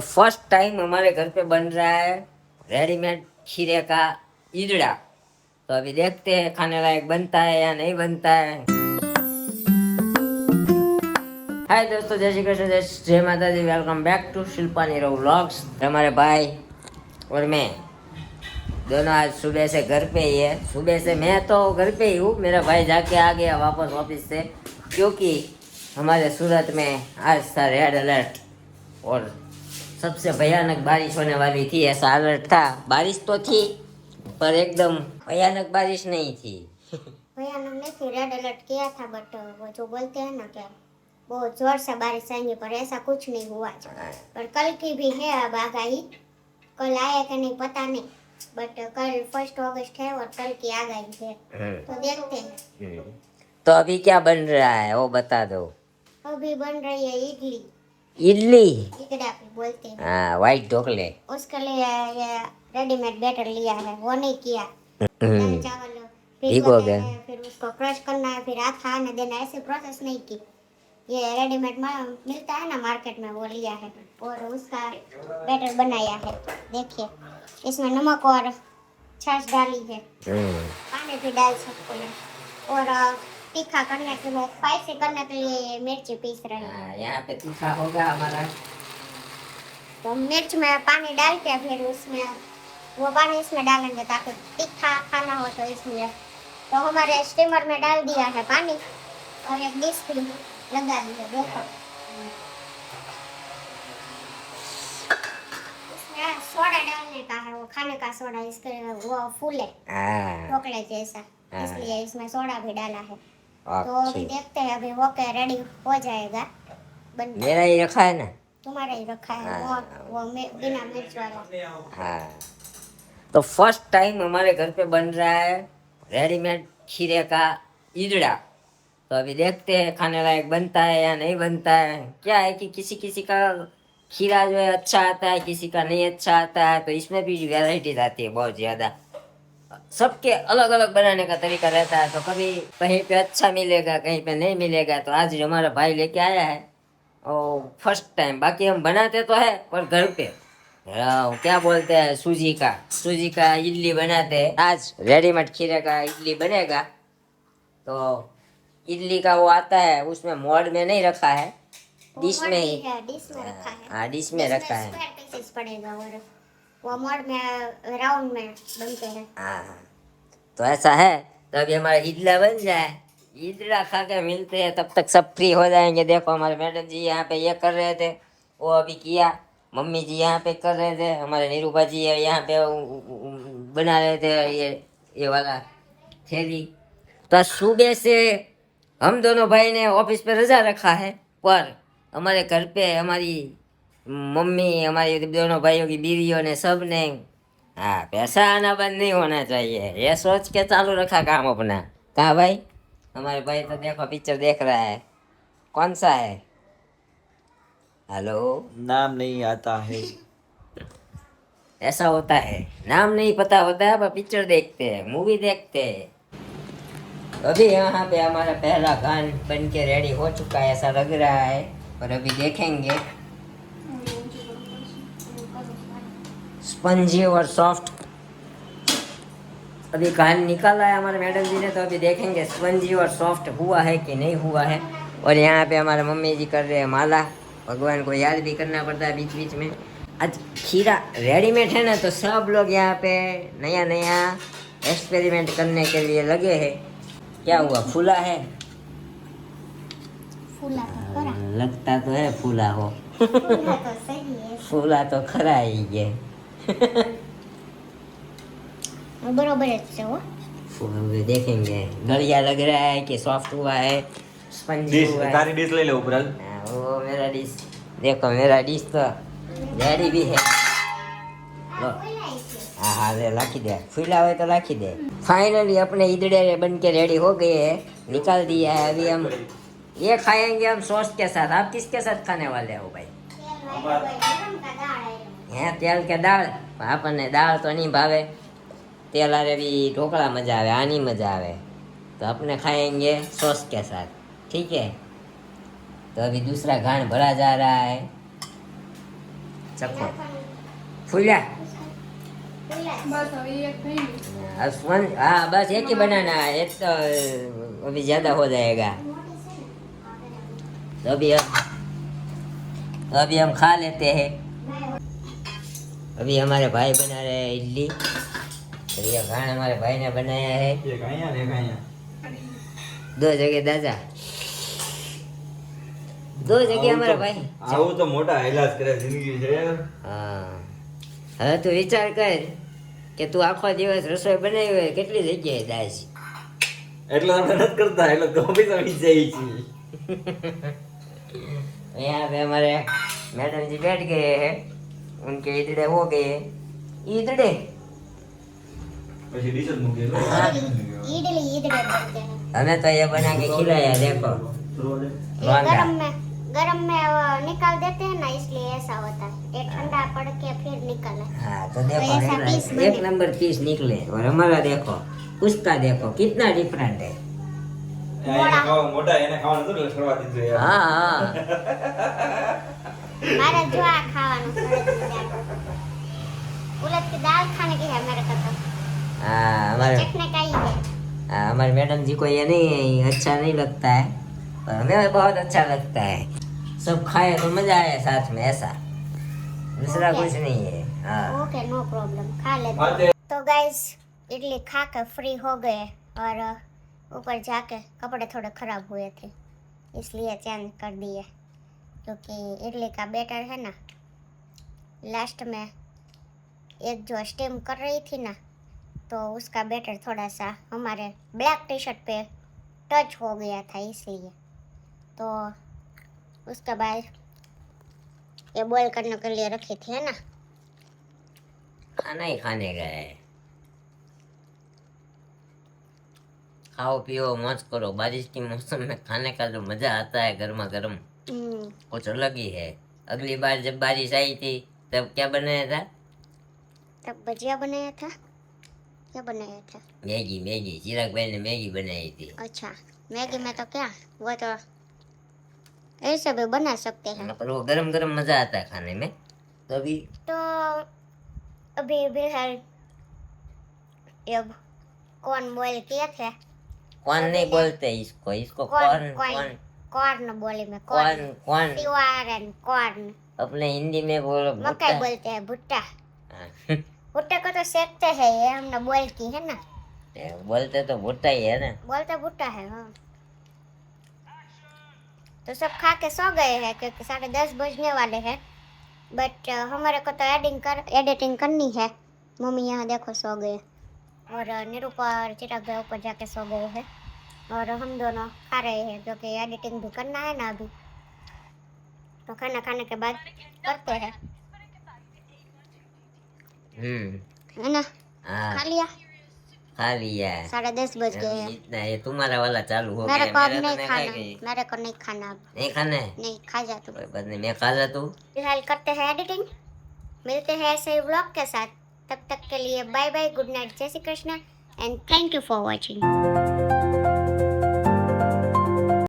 First time हमारे घर पे बन रहा है रेडीमेड खीरे का ईदड़ा। तो अभी देखते हैं खाने लायक बनता है या नहीं बनता है। हाय दोस्तों, जय श्री कृष्ण, जय माता दी। Welcome back to Shilpa Neerav vlogs. हमारे भाई और मैं दोनों आज सुबह से घर पे ही है। सुबह से मैं तो घर पे ही हूँ, मेरा भाई जाके आ गया वापस ऑफिस से, क्योंकि हमारे सूरत में आज था रेड अलर्ट और सबसे भयानक बारिश होने वाली थी, ऐसा अलर्ट था। बारिश तो थी पर एकदम भयानक बारिश नहीं थी। भयानक नहीं थी, रेड अलर्ट किया था, बट वो जो बोलते हैं ना कि बहुत जोर से बारिश आएंगी, पर ऐसा कुछ नहीं हुआ। पर कल की भी है अब आगाही, कल आया कि नहीं पता नहीं, बट कल 1 अगस्त है और कल की आगाही है, तो देखते हैं। तो अभी क्या बन रहा है वो बता दो। अभी बन रही है इडली। इडली? इकड़ा भी बोलते हैं। हाँ, व्हाइट ढोकले। उसके लिए ये रेडीमेड बैटर लिया है, वो नहीं किया। दाल चावल भिगोते हैं, फिर उसको क्रश करना है, फिर हाथ खाने देना, ऐसे प्रोसेस नहीं की। ये रेडीमेड मिलता है ना मार्केट में, वो लिया है और उसका बैटर बनाया है। देखिए, इसमें नमक और छाछ डाली है, पानी भी डाल सकते हैं, और तीखा करने के लिए, स्पाइसी करने के लिए मिर्ची पीस रहे हैं। यहाँ पे तीखा होगा हमारा। तो मिर्च में पानी डाल के फिर उसमें वो पानी इसमें डालेंगे ताकि तीखा खाना हो, तो इसलिए तो हमारे स्टीमर में डाल दिया है पानी और एक डिश भी लगा दी है। देखो, इसमें सोडा डालने का है, वो खाने का सोडा, इसके वो फूले ढोकले जैसा, इसलिए इसमें सोडा भी डाला है। तो अभी देखते हैं, अभी वो के रेडी हो जाएगा। मेरा ही रखा है ना? तुम्हारा ही रखा है वो बिना मिर्च वाला। हाँ, तो फर्स्ट टाइम हमारे घर पे बन रहा है रेडीमेड खीरे का ईदड़ा। तो अभी देखते हैं खाने लायक बनता है या नहीं बनता है। क्या है कि किसी किसी का खीरा जो है अच्छा आता है, किसी का नहीं अच्छा आता है, तो इसमें भी वैरायटीज आती है बहुत ज़्यादा। सबके अलग अलग बनाने का तरीका रहता है, तो कभी कहीं पे अच्छा मिलेगा, कहीं पे नहीं मिलेगा। तो आज हमारा भाई लेके आया है और फर्स्ट टाइम। बाकी हम बनाते तो है पर घर पे क्या बोलते हैं, सूजी का इडली बनाते हैं। आज रेडीमेड खीरे का इडली बनेगा। तो इडली का वो आता है, उसमें मोल्ड में नहीं रखा है, डिश में ही। डिश में रखा है। हाँ, डिश में रखा है। स्क्वायर पीसेस पड़ेगा और वो मोल्ड में राउंड में बनते हैं। हाँ, तो ऐसा है। तो अभी हमारा इडला बन जाए, इडला खा के मिलते हैं, तब तक सब फ्री हो जाएंगे। देखो हमारे मैडम जी यहाँ पे ये कर रहे थे, वो अभी किया। मम्मी जी यहाँ पे कर रहे थे, हमारे नीरूबा जी यहाँ पे बना रहे थे ये वाला थैली। तो सुबह से हम दोनों भाई ने ऑफिस पे रजा रखा है, पर हमारे घर पे हमारी मम्मी, हमारी दोनों भाइयों की बीवियों ने, सब ने, हाँ, पैसा आना बंद नहीं होना चाहिए, ये सोच के चालू रखा काम अपना। कहाँ भाई? हमारे भाई तो देखो पिक्चर देख रहा है। कौन सा है? हेलो? नाम नहीं आता है। ऐसा होता है, नाम नहीं पता होता है, पर पिक्चर देखते हैं, मूवी देखते हैं। अभी यहाँ पे हमारा पहला गान बन के रेडी हो चुका है, ऐसा लग रहा है, पर अभी देखेंगे। स्पंजी और सॉफ्ट अभी गान निकाला है हमारे मैडम जी ने, तो अभी देखेंगे स्पंजी और सॉफ्ट हुआ है कि नहीं हुआ है। और यहाँ पे हमारे मम्मी जी कर रहे हैं माला। भगवान को याद भी करना पड़ता है बीच बीच में। आज खीरा रेडीमेड है ना, तो सब लोग यहाँ पे नया नया एक्सपेरिमेंट करने के लिए लगे हैं। क्या हुआ, फूला है? फूला तो खरा। लगता तो है फूला हो। फूला तो सही है। फूला तो खरा ही है। बरोबर है वो। देखेंगे गलिया लग रहा है कि सॉफ्ट हुआ है, स्पंजी हुआ है। तारी डिश ले ले ऊपर। वो मेरा डिश देखो, मेरा डिश तो रेडी भी है। लो, हाँ हाँ, रे लाखी दे, फूला हुए तो लाखी दे। फाइनली अपने ईदड़े बन के रेडी हो गए हैं, निकाल दिया है। अभी हम ये खाएंगे हम सॉस के साथ। आप किसके साथ खाने वाले हो भाई? हैं तेल के दाल? આપણને દાળ તો નહીં ભાવે, तेल आरे भी ढोकला मजा आवे, आनी मजा आवे। तो अपने खाएंगे सॉस के साथ, ठीक है। तो अभी दूसरा घाण भरा जा रहा है। चखो फूला बस अभी एक नहीं हाँ बस एक ही बनाना है, एक तो अभी ज्यादा हो जाएगा। तो अभी हम खा लेते हैं। अभी हमारे भाई बना रहे हैं इडली, और ये खाना हमारे भाई ने बनाया है। ये खाया 2 जगह दादा, 2 जगह हमारा भाई। આવું તો મોટા હેલાસ કરે જિંદગી છે હા, હવે તું વિચાર કર કે તું આખો દિવસ રસોઈ બનાવી હોય, કેટલી જગ્યાએ જાય છે। એટલે આપણે નથી કરતા એટલે તો બી સમી જાય છે। यहाँ पे हमारे मैडम जी बैठ गए हैं, उनके ईदड़े हो गए। ईदड़े પછી ડીશર મૂકેલો इडली इडली बोलते हैं। हमें तो ये बना के खिलाया, देखो ये गरम में वो निकाल देते हैं ना, इसलिए ऐसा होता है। ये ठंडा पड़ के फिर निकले। हाँ तो देखो ऐसा पीस बने। एक नंबर पीस निकले, और हमारा देखो उसका देखो कितना डिफरेंट है। એને ખાવા મોટા એને ખાવાનું તો છોડવા દીધું યાર हाँ हाँ मारे जो आ खाવાનું उलट की दाल खाने की है मेरे को तो। हाँ चखने का ही है। हमारे मैडम जी को ये नहीं अच्छा नहीं लगता है, पर हमें बहुत अच्छा लगता है। सब खाए तो मजा आए साथ में, ऐसा दूसरा Okay. कुछ नहीं है। हाँ ओके नो प्रॉब्लम, खा लेते હા हैं। તે तो गाइस इडली खा कर फ्री हो गए, और ऊपर जाके कपड़े थोड़े खराब हुए थे, इसलिए चेंज कर दिए। क्योंकि इडली का बैटर है ना, लास्ट में एक जो स्टीम कर रही थी ना, तो उसका बैटर थोड़ा सा हमारे ब्लैक टी शर्ट पे टच हो गया था, इसलिए तो उसके बाद ये बॉईल करने के लिए रखी थी, है ना। खाना ही खाने गए। खाओ पियो मौज करो, बारिश की मौसम में खाने का जो मजा आता है गर्मा गर्म, कुछ अलग ही है। अगली बार जब बारिश आई थी तब क्या बनाया था? तब भजिया बनाया था। क्या बनाया था? मैगी, मैगी चिराग भाई ने मैगी बनाई थी। अच्छा, मैगी में तो क्या, वो तो ऐसे भी बना सकते हैं। पर वो गरम गरम मजा आता है खाने में। तो अभी तो अभी फिलहाल ये कॉर्न बॉईल किए थे। कौन नहीं बोलते इसको, इसको कॉर्न कौन कौन कॉर्न बोले में कौन कॉर्न कौन सिवार एंड कॉर्न। अपने हिंदी में बोलो मकई भुट्टा। बोलते हैं भुट्टा। हाँ, भुट्टे को तो सेकते हैं, ये हमने बॉईल की है ना। बोलते तो भुट्टा ही है ना। बोलते भुट्टा है हाँ। तो सब खा के सो गए हैं, क्योंकि 10:30 बजने वाले हैं। बट हमारे को तो एडिटिंग करनी है। मम्मी यहाँ देखो सो गए, और निरूपा और चिराग भाई ऊपर जाके सो गए हैं, और हम दोनों खा रहे हैं, क्योंकि एडिटिंग भी करना है ना अभी। तो खाना खाने के बाद करते हैं, है ना। हाँ खा लिया, खा लिया। 10:30 बज गए हैं। इतना ये तुम्हारा वाला चालू हो मेरे गया, को अब मेरा तो नहीं मैं खाना, खाई गई। मेरे को नहीं खाना अब। नहीं खाना है, नहीं, खा जा तू। कोई बात नहीं, मैं खा जाता हूँ। फिलहाल करते हैं एडिटिंग, मिलते हैं ऐसे ही व्लॉग के साथ। तब तक के लिए बाय बाय, गुड नाइट, जय Shri Krishna and thank you for watching.